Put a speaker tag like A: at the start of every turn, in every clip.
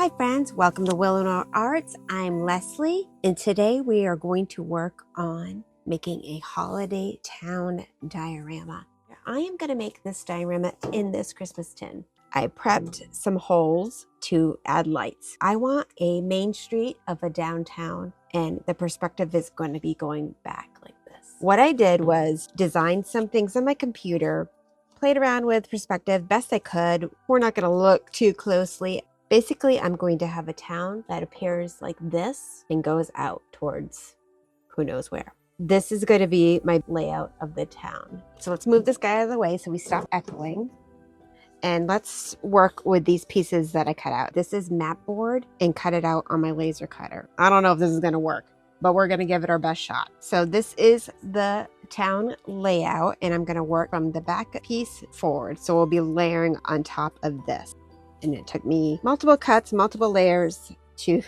A: Hi friends, welcome to Willinrow Arts. I'm Lesley, and today we are going to work on making a holiday town diorama. I am going to make this diorama in this Christmas tin. I prepped some holes to add lights. I want a main street of a downtown, and the perspective is going to be going back like this. What I did was design some things on my computer, played around with perspective best I could. We're not going to look too closely. Basically, I'm going to have a town that appears like this and goes out towards who knows where. This is going to be my layout of the town. So let's move this guy out of the way so we stop echoing. And let's work with these pieces that I cut out. This is map board and cut it out on my laser cutter. I don't know if this is going to work, but we're going to give it our best shot. So this is the town layout, and I'm going to work from the back piece forward. So we'll be layering on top of this. And it took me multiple cuts, multiple layers to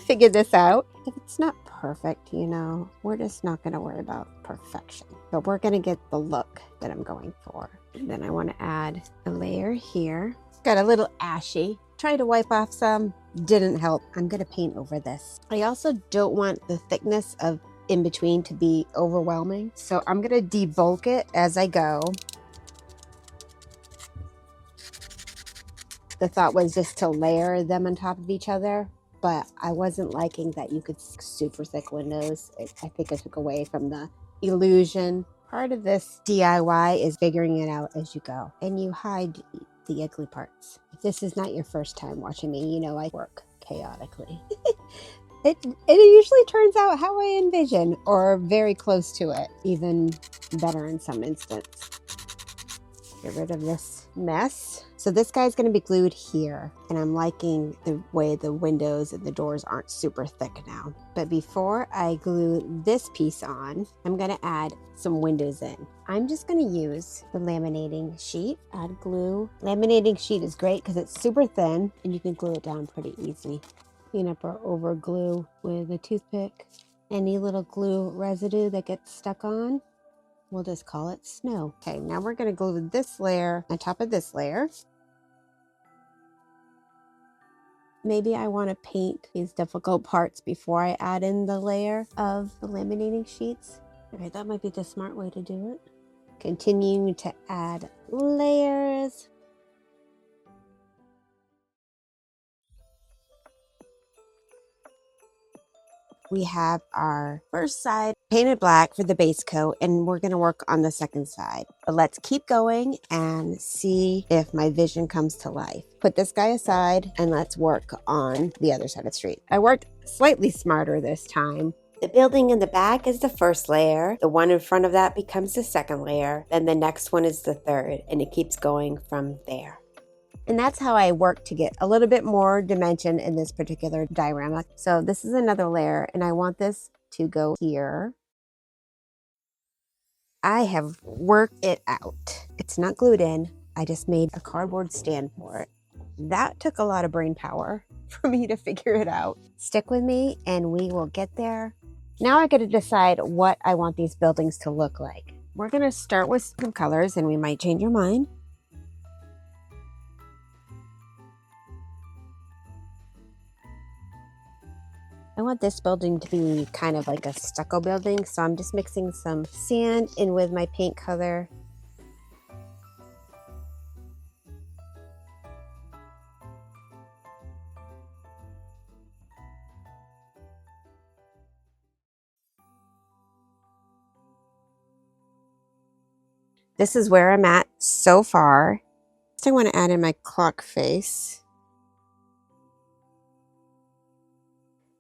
A: figure this out. If it's not perfect, you know, we're just not going to worry about perfection. But we're going to get the look that I'm going for. And then I want to add a layer here. Got a little ashy. Tried to wipe off some, didn't help. I'm going to paint over this. I also don't want the thickness of in between to be overwhelming. So I'm going to debulk it as I go. The thought was just to layer them on top of each other, but I wasn't liking that you could see super thick windows. I think it took away from the illusion. Part of this DIY is figuring it out as you go, and you hide the ugly parts. If this is not your first time watching me, you know I work chaotically. It usually turns out how I envision, or very close to it, even better in some instances. Get rid of this mess. So this guy's going to be glued here, and I'm liking the way the windows and the doors aren't super thick now. But before I glue this piece on, I'm going to add some windows in. I'm just going to use the laminating sheet, add glue. Laminating sheet is great because it's super thin and you can glue it down pretty easy. Clean up our over glue with a toothpick. Any little glue residue that gets stuck on, we'll just call it snow. Okay, now we're going to glue this layer on top of this layer. Maybe I want to paint these difficult parts before I add in the layer of the laminating sheets. Okay, that might be the smart way to do it. Continuing to add layers. We have our first side painted black for the base coat, and we're going to work on the second side. But let's keep going and see if my vision comes to life. Put this guy aside and let's work on the other side of the street. I worked slightly smarter this time. The building in the back is the first layer. The one in front of that becomes the second layer. Then the next one is the third, and it keeps going from there. And that's how I work to get a little bit more dimension in this particular diorama. So this is another layer, and I want this to go here. I have worked it out. It's not glued in. I just made a cardboard stand for it. That took a lot of brain power for me to figure it out. Stick with me and we will get there. Now I got to decide what I want these buildings to look like. We're going to start with some colors, and we might change our mind. I want this building to be kind of like a stucco building, so I'm just mixing some sand in with my paint color. This is where I'm at so far. So I want to add in my clock face.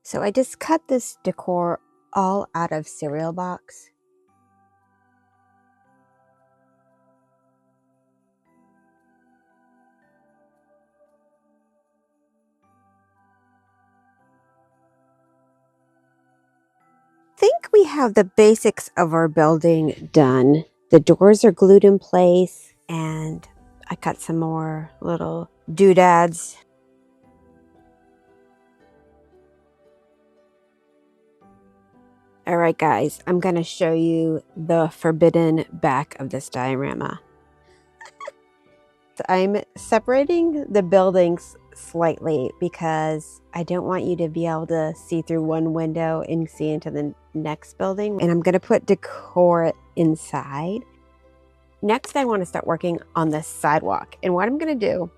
A: So I just cut this decor all out of cereal box. I think we have the basics of our building done. The doors are glued in place, and I cut some more little doodads. All right, guys, I'm going to show you the forbidden back of this diorama. I'm separating the buildings slightly because I don't want you to be able to see through one window and see into the next building. And I'm going to put decor inside. Next, I want to start working on the sidewalk. And what I'm going to do,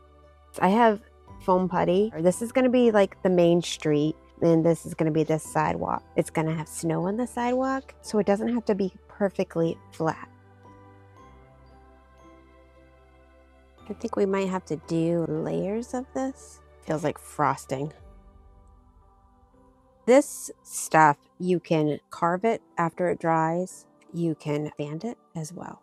A: I have foam putty. This is going to be like the main street, and this is going to be the sidewalk. It's going to have snow on the sidewalk, so it doesn't have to be perfectly flat. I think we might have to do layers of this. Feels like frosting. This stuff, you can carve it after it dries. You can sand it as well.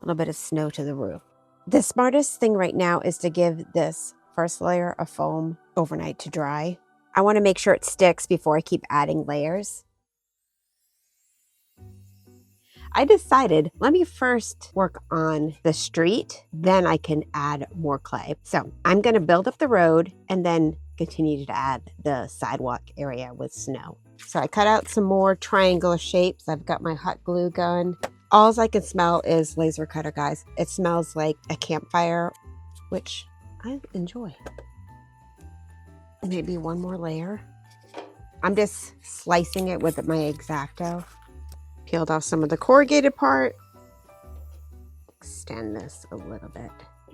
A: A little bit of snow to the roof. The smartest thing right now is to give this first layer of foam overnight to dry. I want to make sure it sticks before I keep adding layers. I decided, let me first work on the street, then I can add more clay. So I'm going to build up the road and then continue to add the sidewalk area with snow. So I cut out some more triangular shapes. I've got my hot glue gun. All I can smell is laser cutter, guys. It smells like a campfire, which I enjoy. Maybe one more layer. I'm just slicing it with my X-Acto. Peeled off some of the corrugated part. Extend this a little bit.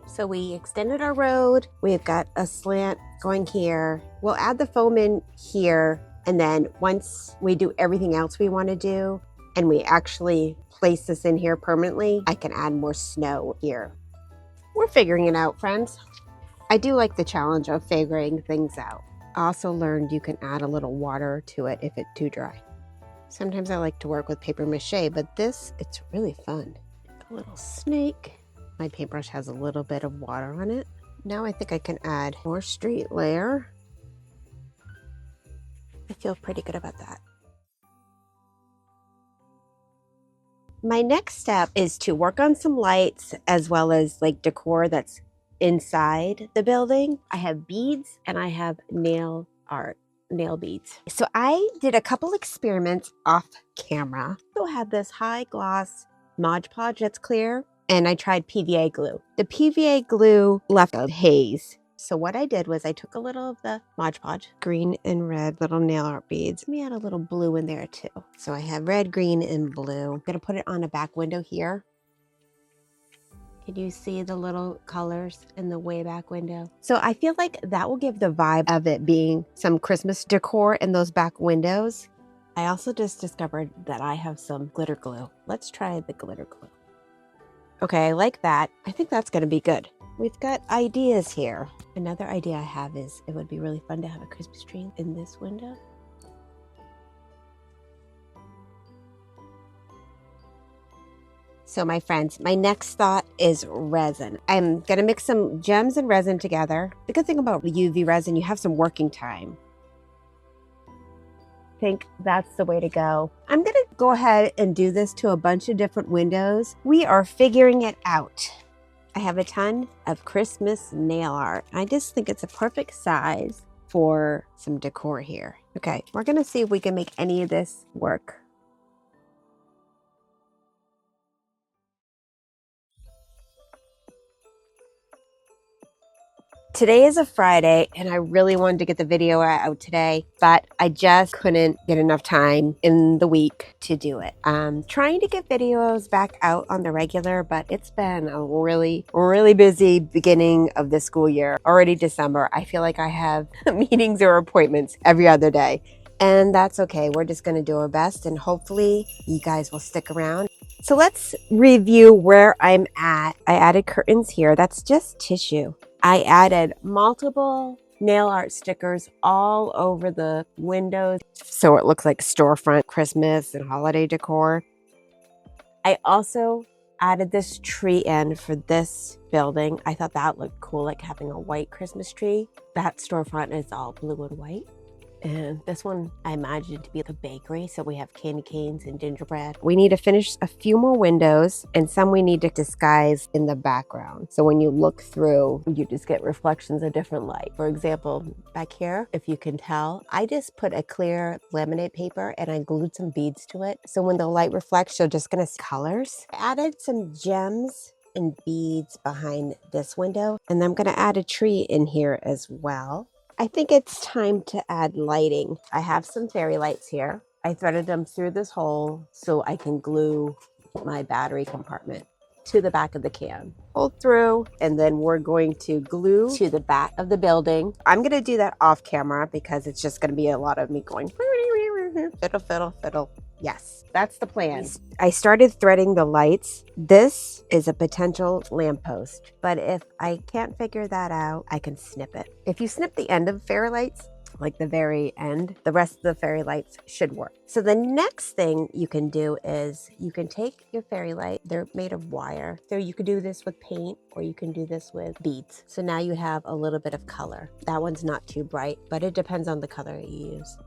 A: So we extended our road. We've got a slant going here. We'll add the foam in here. And then once we do everything else we want to do, and we actually place this in here permanently, I can add more snow here. We're figuring it out, friends. I do like the challenge of figuring things out. I also learned you can add a little water to it if it's too dry. Sometimes I like to work with paper mache, but this, it's really fun. A little snake. My paintbrush has a little bit of water on it. Now I think I can add more street layer. I feel pretty good about that. My next step is to work on some lights as well as like decor that's inside the building. I have beads and I have nail beads. So I did a couple experiments off camera. So I had this high gloss Mod Podge that's clear, and I tried PVA glue. The PVA glue left a haze. So what I did was I took a little of the Mod Podge, green and red little nail art beads. Let me add a little blue in there too. So I have red, green, and blue. I'm gonna put it on a back window here. Can you see the little colors in the way back window? So I feel like that will give the vibe of it being some Christmas decor in those back windows. I also just discovered that I have some glitter glue. Let's try the glitter glue. Okay, I like that. I think that's gonna be good. We've got ideas here. Another idea I have is it would be really fun to have a Christmas tree in this window. So my friends, my next thought is resin. I'm gonna mix some gems and resin together. The good thing about UV resin, you have some working time. I think that's the way to go. I'm gonna go ahead and do this to a bunch of different windows. We are figuring it out. I have a ton of Christmas nail art. I just think it's a perfect size for some decor here. Okay, we're gonna see if we can make any of this work. Today is a Friday and I really wanted to get the video out today, but I just couldn't get enough time in the week to do it. I'm trying to get videos back out on the regular, but it's been a really busy beginning of the school year. Already December, I feel like I have meetings or appointments every other day. And that's okay. We're just gonna do our best and hopefully you guys will stick around. So let's review where I'm at. I added curtains here. That's just tissue. I added multiple nail art stickers all over the windows so it looks like storefront Christmas and holiday decor. I also added this tree in for this building. I thought that looked cool, like having a white Christmas tree. That storefront is all blue and white. And this one I imagined to be like a bakery, so we have candy canes and gingerbread. We need to finish a few more windows, and some we need to disguise in the background. So when you look through, you just get reflections of different light. For example, back here, if you can tell, I just put a clear laminate paper and I glued some beads to it. So when the light reflects, you're just gonna see colors. I added some gems and beads behind this window, and I'm going to add a tree in here as well. I think it's time to add lighting. I have some fairy lights here. I threaded them through this hole so I can glue my battery compartment to the back of the can. Hold through, and then we're going to glue to the back of the building. I'm going to do that off camera because it's just going to be a lot of me going fiddle, fiddle, fiddle. Yes, that's the plan. I started threading the lights. This is a potential lamppost, but if I can't figure that out, I can snip it. If you snip the end of fairy lights, like the very end, the rest of the fairy lights should work. So the next thing you can do is you can take your fairy light. They're made of wire. So you could do this with paint or you can do this with beads. So now you have a little bit of color. That one's not too bright, but it depends on the color you use.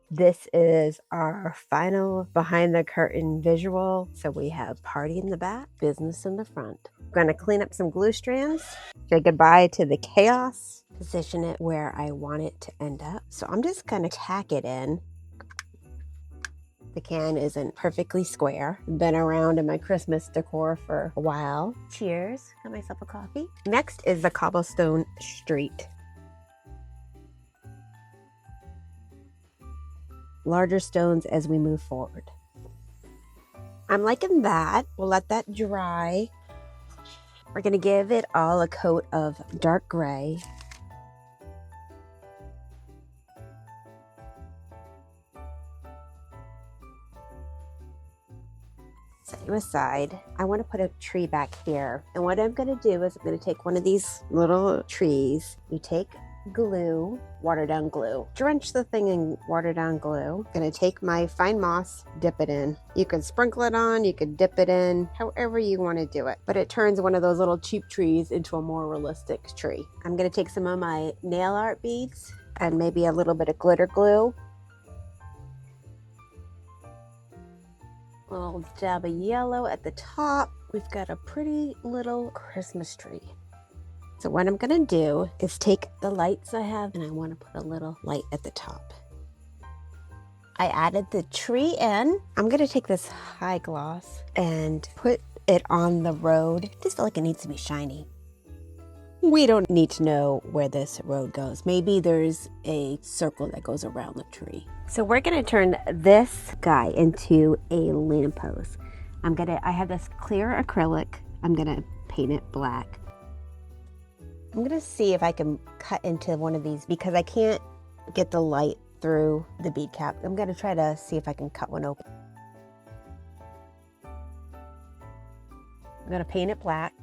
A: This is our final behind the curtain visual. So we have party in the back, business in the front. I'm going to clean up some glue strands, say goodbye to the chaos, position it where I want it to end up. So I'm just going to tack it in. The can isn't perfectly square. Been around in my Christmas decor for a while. Cheers, got myself a coffee. Next is the cobblestone street. Larger stones as we move forward. I'm liking that. We'll let that dry. We're gonna give it all a coat of dark gray. Set you aside. I want to put a tree back here. And what I'm gonna do is I'm gonna take one of these little trees. You take glue, water down glue. Drench the thing in water down glue. I'm gonna take my fine moss, dip it in. You can sprinkle it on, you can dip it in, however you want to do it. But it turns one of those little cheap trees into a more realistic tree. I'm gonna take some of my nail art beads and maybe a little bit of glitter glue. A little dab of yellow at the top. We've got a pretty little Christmas tree. So what I'm gonna do is take the lights I have and I want to put a little light at the top. I added the tree in. I'm gonna take this high gloss and put it on the road. I just feel like it needs to be shiny. We don't need to know where this road goes. Maybe there's a circle that goes around the tree. So we're gonna turn this guy into a lamppost. I have this clear acrylic. I'm gonna paint it black. I'm gonna see if I can cut into one of these because I can't get the light through the bead cap. I'm gonna try to see if I can cut one open. I'm gonna paint it black.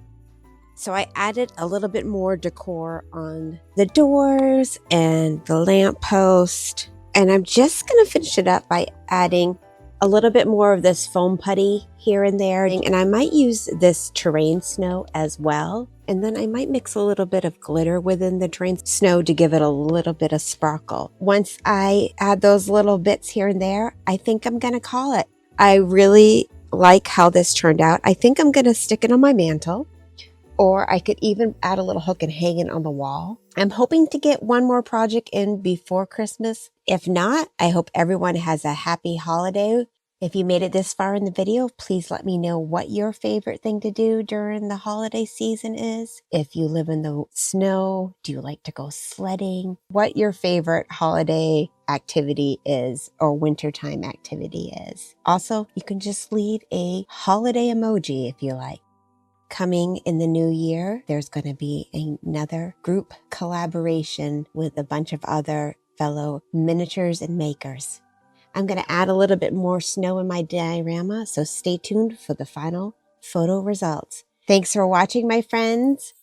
A: So I added a little bit more decor on the doors and the lamppost. And I'm just gonna finish it up by adding a little bit more of this foam putty here and there. And I might use this terrain snow as well. And then I might mix a little bit of glitter within the terrain snow to give it a little bit of sparkle. Once I add those little bits here and there, I think I'm gonna call it. I really like how this turned out. I think I'm gonna stick it on my mantle, or I could even add a little hook and hang it on the wall. I'm hoping to get one more project in before Christmas. If not, I hope everyone has a happy holiday. If you made it this far in the video, please let me know what your favorite thing to do during the holiday season is. If you live in the snow, do you like to go sledding? What your favorite holiday activity is or wintertime activity is. Also, you can just leave a holiday emoji if you like. Coming in the new year, there's going to be another group collaboration with a bunch of other fellow miniatures and makers. I'm going to add a little bit more snow in my diorama, so stay tuned for the final photo results. Thanks for watching, my friends.